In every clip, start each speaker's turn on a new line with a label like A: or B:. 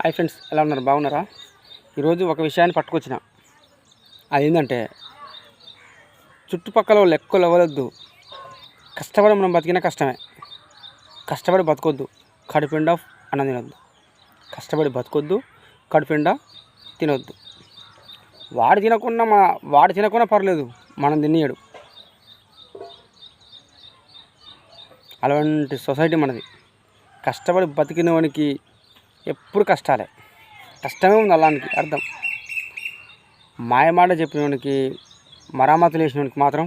A: Hi friends, ఎలా ఉన్నారు? బాగున్నారా? ఈరోజు ఒక విషయాన్ని పట్టుకొచ్చిన. అదేంటంటే చుట్టుపక్కల వాళ్ళు ఎక్కువ లెవలొద్దు. కష్టపడి మనం బతికినా కష్టమే. కష్టపడి బతకొద్దు, కడుపుండా అన్నం తినొద్దు. కష్టపడి బతకొద్దు, కడుపుండా తినొద్దు. వాడు తినకున్నా పర్లేదు, మనం తినేయడు. అలాంటి సొసైటీ మనది. కష్టపడి బతికిన వానికి ఎప్పుడు కష్టాలే. కష్టమే ఉంది అల్లానికి అర్థం. మాయమాట చెప్పిన వానికి, మరామతులు వేసిన వానికి మాత్రం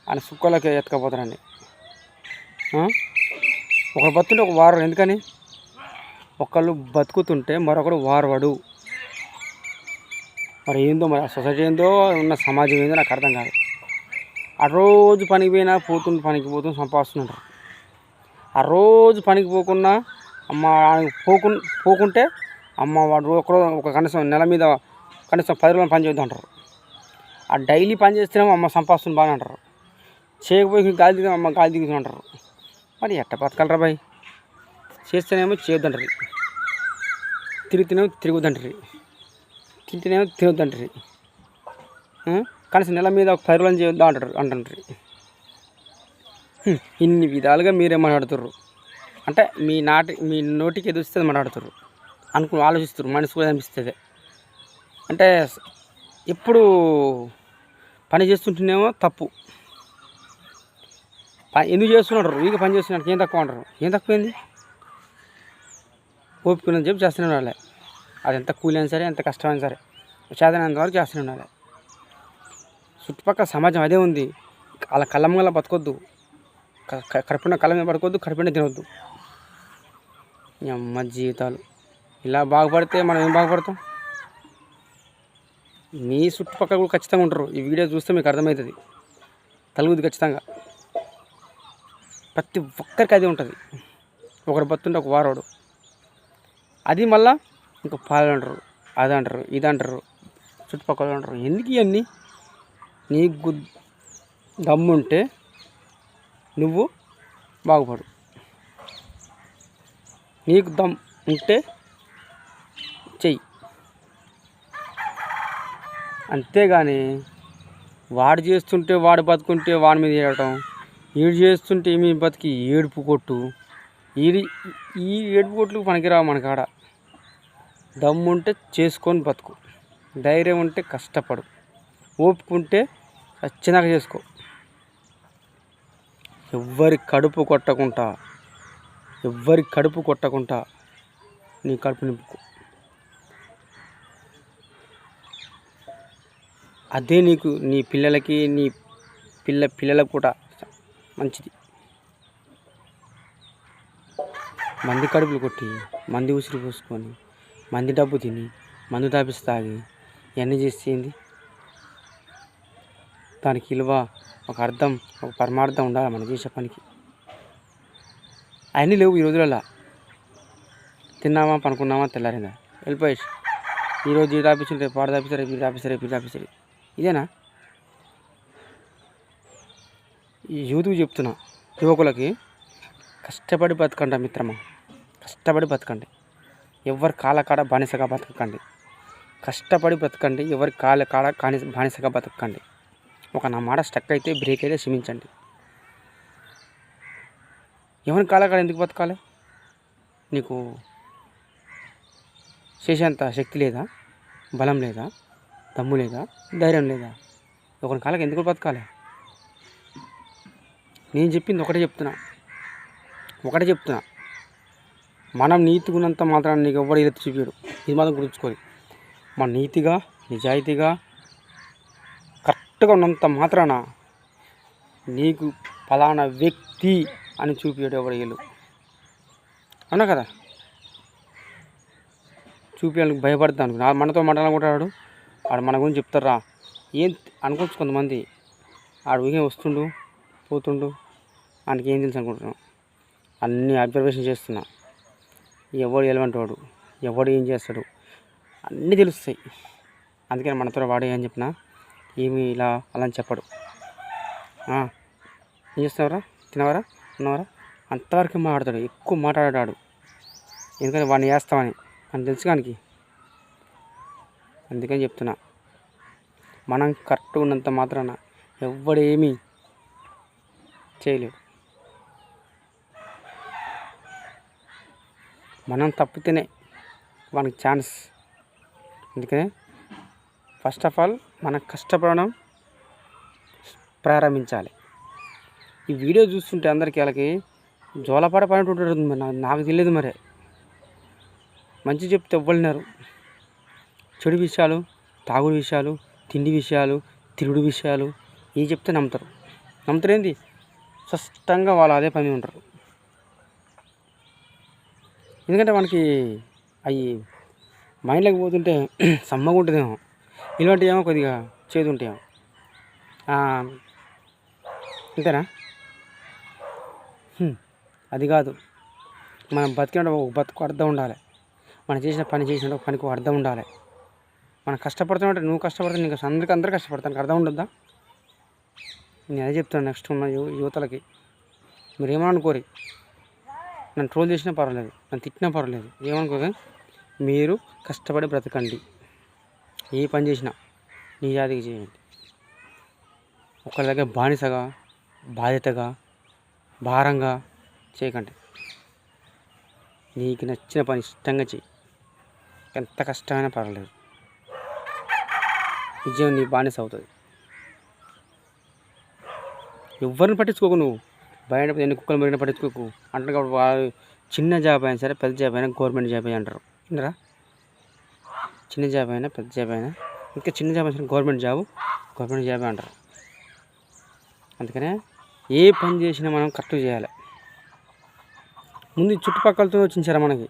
A: ఆయన సుక్కలకి ఎత్తుకపోతారండి. ఒకరు బతుంటే ఒక వారు. ఎందుకని? ఒకళ్ళు బతుకుతుంటే మరొకడు వారవాడు. మరి ఏందో, మరి ఆ సొసైటీ ఏందో, ఉన్న సమాజం ఏందో నాకు అర్థం కాదు. ఆ రోజు పనికి పోయినా పనికి పోతుంది సంపాదిస్తుంటారు. ఆ రోజు పనికి పోకున్నా అమ్మ పోకుంటే అమ్మ వాడు ఒక కనీసం నెల మీద కనీసం 10 రోజులు పని చేద్దాం అంటారు. ఆ డైలీ పని చేస్తేనేమో అమ్మ సంపాదిస్తుంది బాగా అంటారు. చేయకపోయి గాలి దిగుతాం, అమ్మ గాలి దిగుతూ అంటారు. మరి ఎట్ట బతకలరా బాయ్? చేస్తేనేమో చేయొద్దంటారు, తిరుగుతూనేమో తిరుగుద్దంటారు, తింటేనేమో తినొద్దంటారు. కనీసం నెల మీద ఒక 10 రోజులు చేద్దాం అంటారు. ఇన్ని విధాలుగా మీరే మాట్లాడుతుర్రు. అంటే మీ నోటికి ఎదుస్తుంది మాట్లాడుతుర్రు, ఆలోచిస్తున్నారు. మనసు కూడా అనిపిస్తుంది. అంటే ఎప్పుడు పని చేస్తుంటేనేమో తప్పు. ఎందుకు చేస్తున్నారు? వీగా పని చేస్తున్నారు, ఏం తక్కువ అంటారు. ఏం తక్కువైంది? ఓపుకుని చెప్పి చేస్తూనే ఉండాలి. అది ఎంత కూలి అయినా సరే, ఎంత కష్టమైనా సరే, చేతనంత వరకు చేస్తూనే ఉండాలి. చుట్టుపక్కల సమాజం అదే ఉంది. అలా కళ్ళమ్మగల బతకొద్దు, కడుపున కళ్ళ మీద పడుకోవద్దు, కడుపున తినవద్దు. అమ్మ జీవితాలు ఇలా బాగుపడితే మనం ఏం బాగుపడతాం? మీ చుట్టుపక్కల కూడా ఖచ్చితంగా ఉంటారు. ఈ వీడియో చూస్తే మీకు అర్థమవుతుంది. తలుగుద్ది ఖచ్చితంగా. ప్రతి ఒక్కరికి అదే ఉంటుంది. ఒకరు బతుంటే ఒక వారోడు. అది మళ్ళా ఇంకో పాలు అంటారు, అది అంటారు, ఇది అంటారు, చుట్టుపక్కల అంటారు. ఎందుకు ఇవన్నీ? నీకు దమ్ముంటే నువ్వు బాగుపడు. నీకు దమ్ ఉంటే చెయ్యి. అంతేగాని వాడు చేస్తుంటే, వాడు బతుకుంటే వాడి మీద ఏడటం, ఈడు చేస్తుంటే మీ బతికి ఏడుపు కొట్టు. ఈ ఏడుపు కొట్లు పనికిరావు మనకాడ. దమ్ముంటే చేసుకొని బతుకు, ధైర్యం ఉంటే కష్టపడు, ఓపుకుంటే చచ్చినాక చేసుకో. ఎవ్వరి కడుపు కొట్టకుండా నీ కడుపు నింపుకో. అదే నీకు, నీ పిల్లలకి, నీ పిల్లలకు కూడా మంచిది. మంది కడుపులు కొట్టి, మంది ఉసిరి పోసుకొని, మంది డబ్బు తిని, మందు తాపిసి తాగి ఇవన్నీ చేసేది. దానికి విలువ, ఒక అర్థం, ఒక పరమార్థం ఉండాలి మనం చేసే పనికి. అవన్నీ లేవు ఈ రోజులలో. తిన్నామా, పనుకున్నామా, తెల్లారిందా, వెళ్ళిపోయి ఈరోజు ఇది ఆపిస్తుంది, రేపు పాడు తాపిస్తారు, రేపు ఇది ఆపిస్తారు, రేపు ఇది ఆపిస్తారు. ఇదేనా? ఈ యూత్కి చెప్తున్నా, యువకులకి, కష్టపడి బతకండి మిత్రమా. కష్టపడి బతకండి. ఎవరి కాళ్ళ కాడ బానిసగా బతకండి. కష్టపడి బతకండి. ఎవరి కాళ్ళ కాడ బానిసగా బతకండి. ఒక నా మాట స్టక్ అయితే, బ్రేక్ అయితే క్షమించండి. ఎవరి కాళ్ళ కాడ ఎందుకు బతకాలి? నీకు చేసేంత శక్తి లేదా, బలం లేదా, దమ్ము లేదా, ధైర్యం లేదా? ఒకరి కాళ్ళకి ఎందుకు బతకాలి? నేను చెప్పింది ఒకటే చెప్తున్నా. మనం నీతిగా ఉన్నంత మాత్రాన నీకు ఎవరు ఎత్తి చూపాడు. ఇది మాత్రం గుర్తుంచుకోవాలి. మన నీతిగా, నిజాయితీగా, కరెక్ట్గా ఉన్నంత మాత్రాన నీకు ఫలానా వ్యక్తి అని చూపాడు ఎవరు వీళ్ళు. అవునా కదా? చూపించాలని భయపడతాను. మనతో మాట్లాడుకుంటాడు, ఆడు మన గురించి చెప్తారా ఏం అనుకోవచ్చు కొంతమంది. ఆడు ఊగే వస్తుండు పోతుండు, ఆయనకి ఏం తెలుసు అనుకుంటున్నాం. అన్నీ అబ్జర్వేషన్ చేస్తున్నా. ఎవడు ఎలాంటి వాడు, ఎవడు ఏం చేస్తాడు, అన్నీ తెలుస్తాయి. అందుకని మనతో వాడు ఏం చెప్పినా ఏమి ఇలా అలా అని చెప్పడు. ఏం చేస్తావరా, తినవరా, ఉన్నవరా, అంతవరకు మాట్లాడతాడు. ఎక్కువ మాట్లాడాడు. ఎందుకంటే వాడిని చేస్తామని. అని తెలుసు కానికి. అందుకని చెప్తున్నా, మనం కరెక్ట్ ఉన్నంత మాత్రాన ఎవ్వడేమీ చేయలేడు. మనం తప్పితేనే మనకి ఛాన్స్. అందుకనే ఫస్ట్ ఆఫ్ ఆల్ మనం కష్టపడడం ప్రారంభించాలి. ఈ వీడియో చూస్తుంటే అందరికీ వాళ్ళకి జోలపాట పడినట్టు ఉంటుంది. మరి నాకు తెలియదు. మరి మంచి చెప్తే ఎవ్వరు, చెడు విషయాలు, తాగుడు విషయాలు, తిండి విషయాలు, తిరుగుడు విషయాలు ఇవి చెప్తే నమ్ముతారు. నమ్ముతారేంది? స్పష్టంగా వాళ్ళు అదే పని ఉంటారు. ఎందుకంటే మనకి అవి మైండ్లోకి పోతుంటే సమ్మగా ఉంటుందేమో, ఇలాంటివి ఏమో కొద్దిగా చేదు ఉంటాయేమో. అంతేనా? అది కాదు. మనం బతికిన బతుకు అర్థం ఉండాలి. మనం చేసిన పనికి అర్థం ఉండాలి. మనం కష్టపడుతున్నట్టు నువ్వు కష్టపడితే నీకు అందరూ కష్టపడతానికి అర్థం ఉండద్దా? నేను అదే చెప్తాను నెక్స్ట్ ఉన్న యువతలకి. మీరు ఏమనుకోరి, నన్ను ట్రోల్ చేసినా పర్వాలేదు, నన్ను తిట్టినా పర్వాలేదు, ఏమనుకోగా మీరు కష్టపడి బ్రతకండి. ఏ పని చేసినా నీ జాతికి చేయండి. ఒకరి దగ్గర బానిసగా, బాధ్యతగా, భారంగా చేయకండి. నీకు నచ్చిన పని ఇష్టంగా చెయ్యి. ఎంత కష్టమైనా పర్వాలేదు, విజయం నీ బానిస అవుతుంది. ఎవరిని పట్టించుకోకు. నువ్వు బయట ఎన్ని కుక్కలు మెరిగిన పట్టించుకోకు అంటారు. కాబట్టి వాళ్ళు చిన్న జాబ్ అయినా సరే, పెద్ద జాబ్ అయినా, గవర్నమెంట్ జాబ్ అయినా అంటారు. వినరా? చిన్న జాబ్ అయినా, పెద్ద జాబ్ అయినా, ఇంకా చిన్న జాబ్ అయినా గవర్నమెంట్ జాబ్ అంటారు. అందుకనే ఏ పని చేసినా మనం కరెక్ట్ చేయాలి. ముందు చుట్టుపక్కలతో వచ్చించారా మనకి.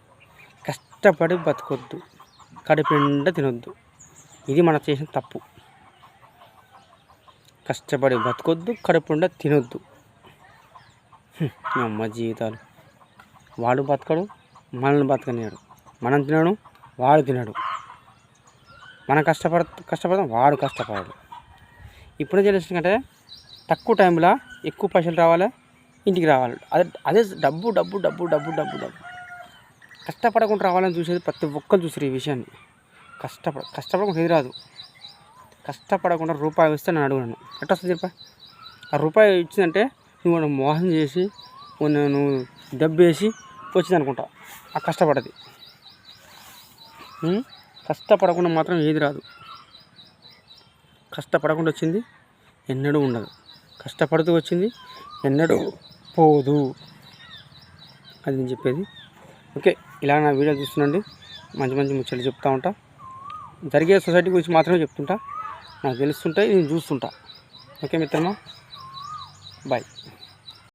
A: కష్టపడి బతకొద్దు, కడుపు నిండా తినొద్దు. ఇది మనం చేసిన తప్పు. కష్టపడి బతకొద్దు, కడుపు నిండా తినొద్దు. అమ్మ జీవితాలు. వాడు బతకడు, మనల్ని బతకనియాడు. మనం తినడు, వాడు తినడు. మనం కష్టపడతాం, వాడు కష్టపడడు. ఇప్పుడు జనరేషన్ కంటే తక్కువ టైంలో ఎక్కువ పైసలు రావాలి, ఇంటికి రావాలి. అదే డబ్బు. కష్టపడకుండా రావాలని చూసేది ప్రతి ఒక్కరు చూసారు ఈ విషయాన్ని. కష్టపడకుండా ఏది రాదు. కష్టపడకుండా రూపాయి వస్తే నన్ను అడుగున్నాను ఎట్ట వస్తుంది చెప్పా. ఆ రూపాయి ఇచ్చిందంటే నువ్వు మోసం చేసి నువ్వు డబ్బు వేసి వచ్చింది అనుకుంటా. ఆ కష్టపడది. కష్టపడకుండా మాత్రం ఏది రాదు. కష్టపడకుండా వచ్చింది ఎన్నడూ ఉండదు. కష్టపడుతూ వచ్చింది ఎన్నడూ పోదు. అది నేను చెప్పేది. ఓకే, ఇలా నా వీడియో చూస్తుండండి. మంచి మంచి ముచ్చట్లు చెప్తూ ఉంటా. జరిగే సొసైటీ గురించి మాత్రమే చెప్తుంటా. నాకు తెలుస్తుంటాయి, నేను చూస్తుంటా. ఓకే మిత్రమా, బాయ్.